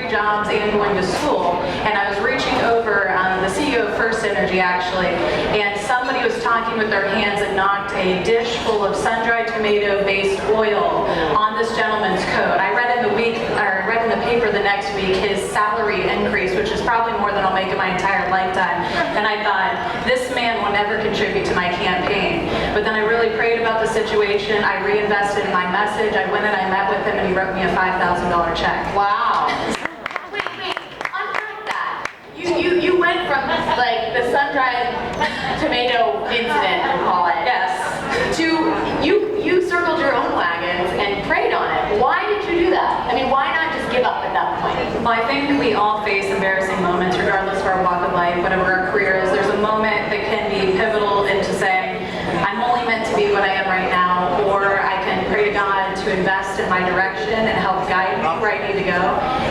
2 jobs and going to school, and I was reaching over the CEO of First Energy actually, and somebody was talking with their hands and knocked a dish full of sun-dried tomato-based oil on this gentleman's coat. I read in the paper the next week his salary increase, which is probably more than I'll make in my entire lifetime, and I thought, this man will never contribute to my campaign. But then I really prayed about the situation. I reinvested in my message. I went and I met with him, and he wrote me a $5,000 check. Wow. Wait, unpack that. You went from like the sun-dried tomato incident, we'll call it. Yes. To you circled your own wagons and prayed on it. Why did you do that? I mean, why not just give up at that point? Well, I think we all face embarrassing moments, regardless of our walk of life, whatever our career is. There's a moment that can be pivotal into saying, I'm only meant to be what I am right now, or I can pray to God to invest in my direction and help guide me where I need to go.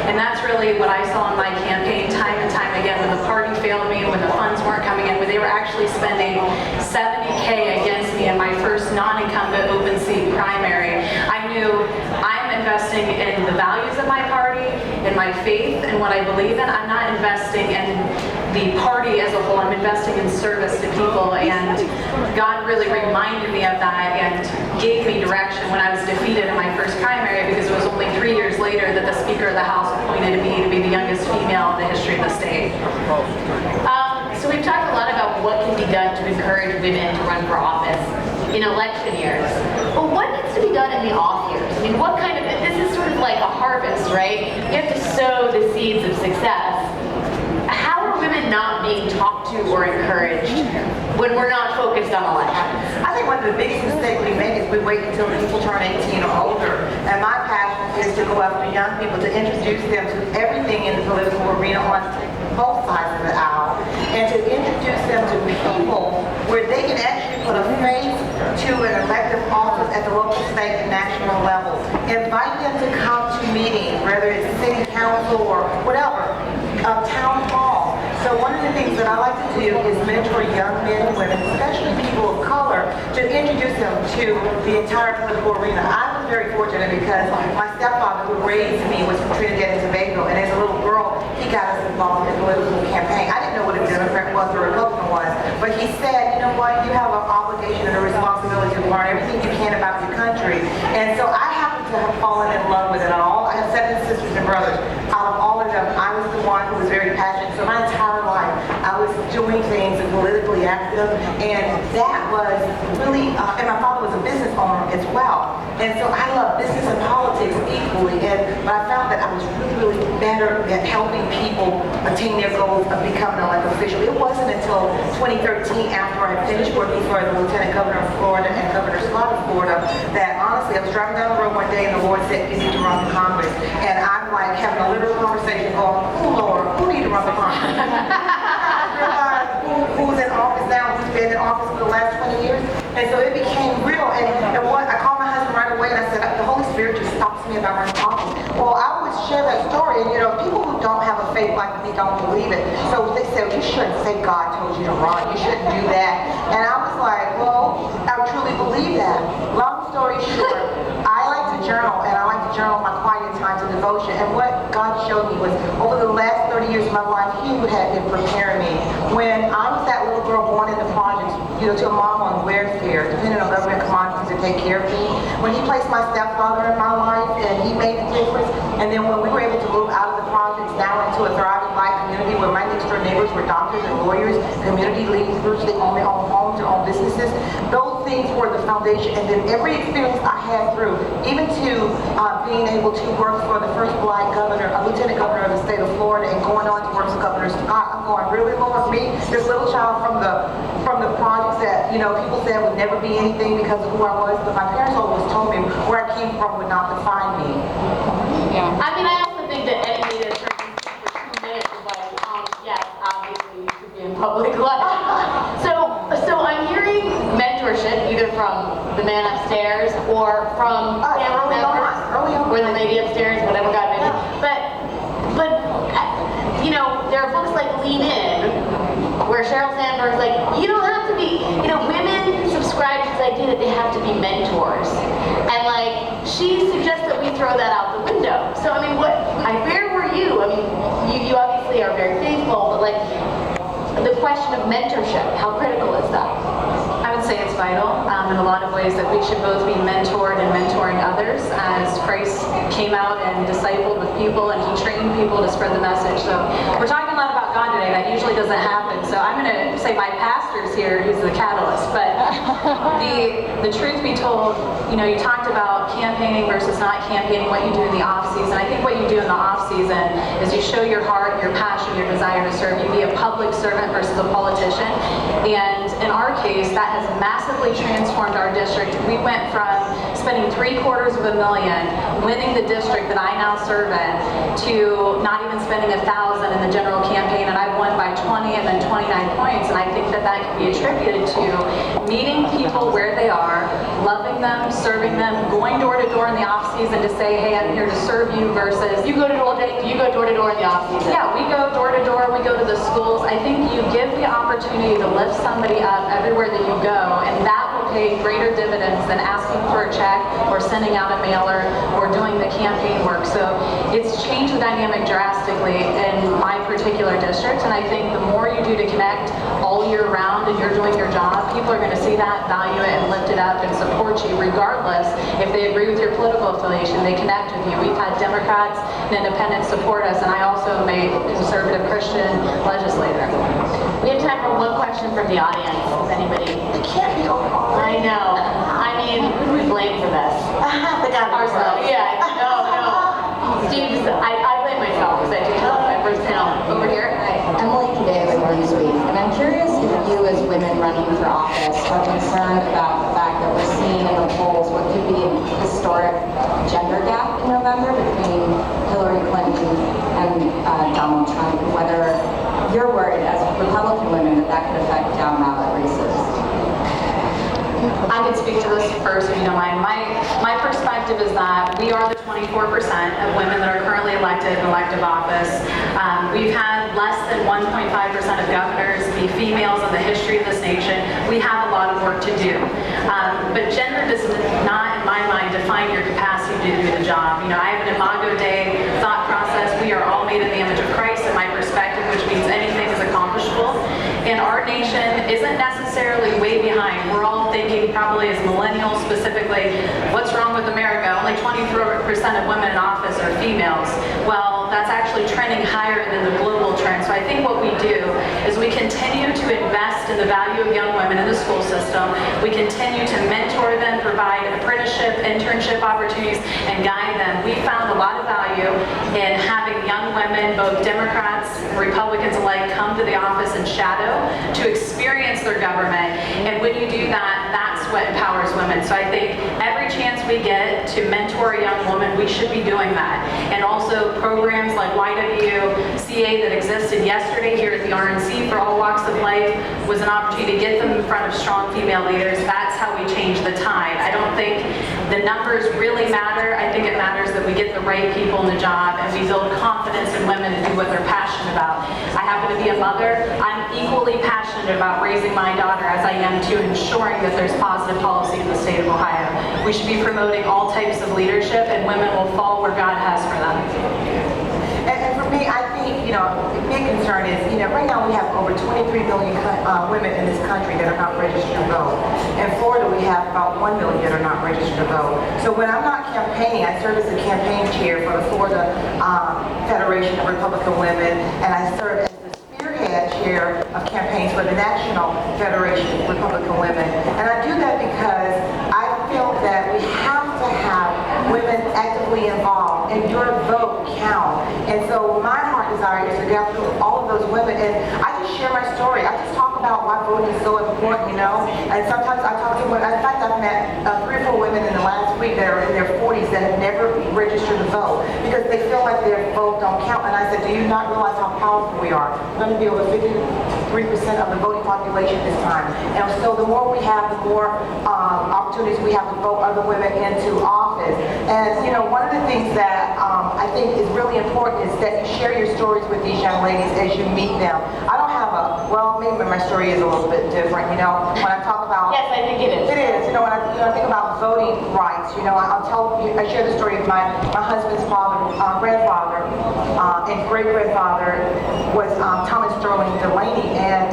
And that's really what I saw in my campaign time and time again. When the party failed me, when the funds weren't coming in, when they were actually spending $70K against me in my first non-incumbent open seat primary, I knew I'm investing in the values of my party, in my faith, and what I believe in. I'm not investing in the party as a whole. I'm investing in service to people, and God really reminded me of that and gave me direction when I was defeated in my first primary, because it was only 3 years later that the Speaker of the House appointed me to be the youngest female in the history of the state. So we've talked a lot about what can be done to encourage women to run for office in election years. But what needs to be done in the off years? I mean, what kind of, this is sort of like a harvest, right? You have to sow the seeds of success. How are women not being talked to or encouraged when we're not focused on elections? I think one of the biggest mistakes we make is we wait until people turn 18 or older. And my passion is to go after young people, to introduce them to everything in the political arena on both sides of the aisle, and to introduce them to people where they can actually put a face to an elective office at the local, state, and national level. Invite them to come to meetings, whether it's city council or whatever, town hall. So one of the things that I like to do is mentor young men and women, especially people of color, to introduce them to the entire political arena. I was very fortunate because my stepfather, who raised me, was from Trinidad and Tobago, and as a little girl, he got us involved in the political campaign. I didn't know what a Democrat was or a Republican was, but he said, you know what, you have an obligation and a responsibility to learn everything you can about your country. And so I happen to have fallen in love with it all. I have 7 sisters and brothers. Out of all of them, I was the one who was very passionate. So my entire life, I was doing things and politically active, and that was really, and my father was a business owner as well. And so I love business and politics equally, but I found that I was really better at helping people attain their goals of becoming an elected official. It wasn't until 2013, after I finished working for the Lieutenant Governor of Florida and Governor Scott of Florida, that honestly, I was driving down the road one day and the Lord said, you need to run for Congress. And I'm like having a literal conversation going, oh Lord, who need to run for Congress? I realized who's in office now, who's been in office for the last 20 years. And so it became real. And what I called my husband right away and I said, the Holy Spirit just stops me about running for office. Well, I would share that story, and people who don't have a faith like me don't believe it. So they said, you shouldn't say God told you to run. You shouldn't do that. And I was like, well, I truly believe that. Long story short, I like to journal, and I like to journal my quiet times of devotion. And what God showed me was, over the last 30 years of my life, He had been preparing me. When I was that little girl born in the projects, to a mom on welfare, depending on government commodities to take care of me, when He placed my stepfather in my life, and he made a difference, and then when we were able to move out of the projects now into a thriving life community where my next door neighbors were doctors and lawyers, community leaders, they own their own homes, their own businesses, those things were the foundation. And then every experience I had through, even to being able to work for the first black governor, a lieutenant governor of the state of Florida, and going on to work for Governor Scott, I'm going, really, Lord, me, this little child from the projects that, people said would never be anything because of who I was, but my parents always told me where I came from would not define me. Yeah. I mean, I also think that anybody that's searching for 2 minutes is like, yes, obviously you should be in public life. So I'm hearing mentorship either from the man upstairs or from family members, or the lady upstairs, whatever God may be. But there are books like Lean In, where Sheryl Sandberg's like, you don't have to be, women subscribe to this idea that they have to be mentors. And she suggests that we throw that out the window. So I mean, where were for you? I mean, you obviously are very faithful, but like the question of mentorship, how critical is that? I would say it's vital in a lot of ways that we should both be mentored and mentoring others, as Christ came out and discipled with people and he trained people to spread the message. So we're talking a lot about God today. That usually doesn't happen. So I'm going to say my pastor's here, he's the catalyst. But the truth be told, you know, you talked about campaigning versus not campaigning, what you do in the off season. I think what you do in the off season is you show your heart, your passion, your desire to serve. You be a public servant versus a politician. And in our case, that has massively transformed our district. We went from spending $750,000 winning the district that I now serve in to not even spending $1,000 in the general campaign, and I won by 20 and then 29 points. And I think that that can be attributed to meeting people where they are, loving them, serving them, going door to door in the off season to say, hey, I'm here to serve you, versus You go door to door in the off season. yeah, we go door to door, we go to the schools. I think you give the opportunity to lift somebody up everywhere that you go, and that will pay greater dividends than asking for a check or sending out a mailer or doing the campaign work. So it's changed the dynamic drastically in my particular district, and I think the more you do to connect all year round and you're doing your job, people are going to see that, value it, and lift it up and support you regardless if they agree with your political affiliation. They connect with you. We've had Democrats and independents support us, and I also am a conservative Christian legislator. We have time for one question from the audience. If anybody? It can't be over. I know. I mean, who do we blame for this? They got Ourselves. Yeah. No. Steve, I blame myself because I do talk my first panel. Over here. Hi, Emily Cadet with Newsweek, and I'm curious if you as women running for office are concerned about the fact that we're seeing in the polls what could be a historic gender gap in November between Hillary Clinton and Donald Trump, whether you're worried as Republican women that that could affect down ballot races. I can speak to this first, if you don't mind. My perspective is that we are the 24% of women that are currently elected in elective office. We've had less than 1.5% of governors be females in the history of this nation. We have a lot of work to do. But gender does not, in my mind, define your capacity to do the job. You know, I have an Imago Dei thought process. We are all made in the image of Christ, in my perspective, which means anything is accomplishable. And our nation isn't necessarily way behind. We're all thinking, probably as millennials specifically, what's wrong with America? Only 23% of women in office are females. Well, that's actually trending higher than the global trend. So I think what we do is we continue to invest in the value of young women in the school system. We continue to mentor them, provide apprenticeship, internship opportunities, and guide them. We found a lot of value in having young women, both Democrats and Republicans alike, come to the office and shadow to experience their government. And when you do that, that's what empowers women. So I think every chance we get to mentor a young woman, we should be doing that. And also programs like YWCA that existed yesterday here at the RNC for all walks of life was an opportunity to get them in front of strong female leaders. That's how we change the tide. I don't think the numbers really matter. I think it matters that we get the right people in the job and we build confidence in women to do what they're passionate about. I happen to be a mother. I'm equally passionate about raising my daughter as I am to ensuring that there's positive policy in the state of Ohio. We should be promoting all types of leadership, and women will fall where God has for them. And for me, I think, the big concern is, right now we have over 23 million women in this country that are not registered to vote. In Florida, we have about 1 million that are not registered to vote. So when I'm not campaigning, I serve as the campaign chair for the Florida Federation of Republican Women, and I serve as the spearhead chair of campaigns for the National Federation of Republican Women. And I do that because I feel that we have to have women actively involved, and your vote count. And so my heart desire is to go through all of those women, and I just share my story. I just talk about why voting is so important, And sometimes I talk to women. In fact, I've met 3 or 4 women in the last week that are in their 40s that have never registered to vote because they feel like their vote don't count. And I said, do you not realize how powerful we are? We're going to be over 53% of the voting population this time. And so the more we have, the more opportunities we have to vote other women into office. And, one of the things that I think is really important is that you share your stories with these young ladies as you meet them. I don't have a well, maybe my story is a little bit different, you know, when I talk about. Yes, I think it is. It is, you know, when I think about voting rights, you know, I'll tell you, I share the story of my husband's father, grandfather, and great-grandfather was Thomas Sterling Delaney, and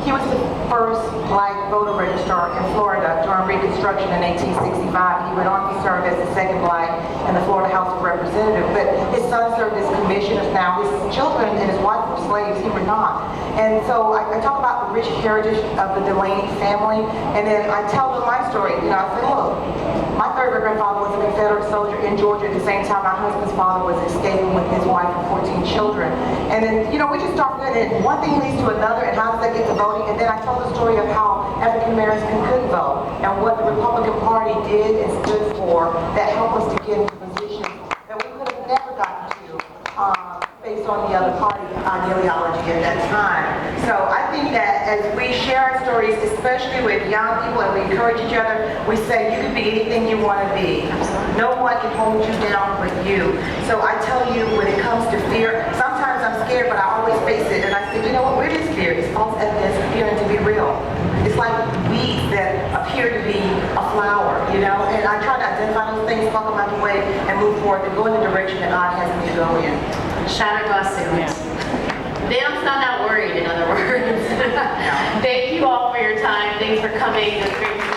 he was the first black voter registrar in Florida during Reconstruction in 1865. He went on to serve as the second black in the Florida House of Representatives, but his son served as commissioners now. His children and his wife were slaves, he were not. And so I talk about the rich heritage of the Delaney family, and then I tell them my story. You know, I say, look, my third grandfather was a Confederate soldier in Georgia at the same time my husband's father was escaping with his wife and 14 children. And then, you know, we just start with it, and one thing leads to another, and how does that get to voting? And then I tell the story of how African Americans couldn't vote, and what the Republican Party did and stood for that helped us to get into positions that we could have never gotten to based on the other party ideology at that time. So I think that as we share our stories, especially with young people, and we encourage each other, we say you can be anything you want to be. No one can hold you down but you. So I tell you, when it comes to fear, sometimes I'm scared, but I always face it, and I say, you know what, where is fear? It's false evidence appearing to be real. It's like weeds that appear to be a flower, you know, and I try to identify those things, fuck them out the way, and move forward and go in the direction that God has me to go in. Shattered glass ceilings. Bam's not worried, in other words. Thank you all for your time. Thanks for coming. It was great to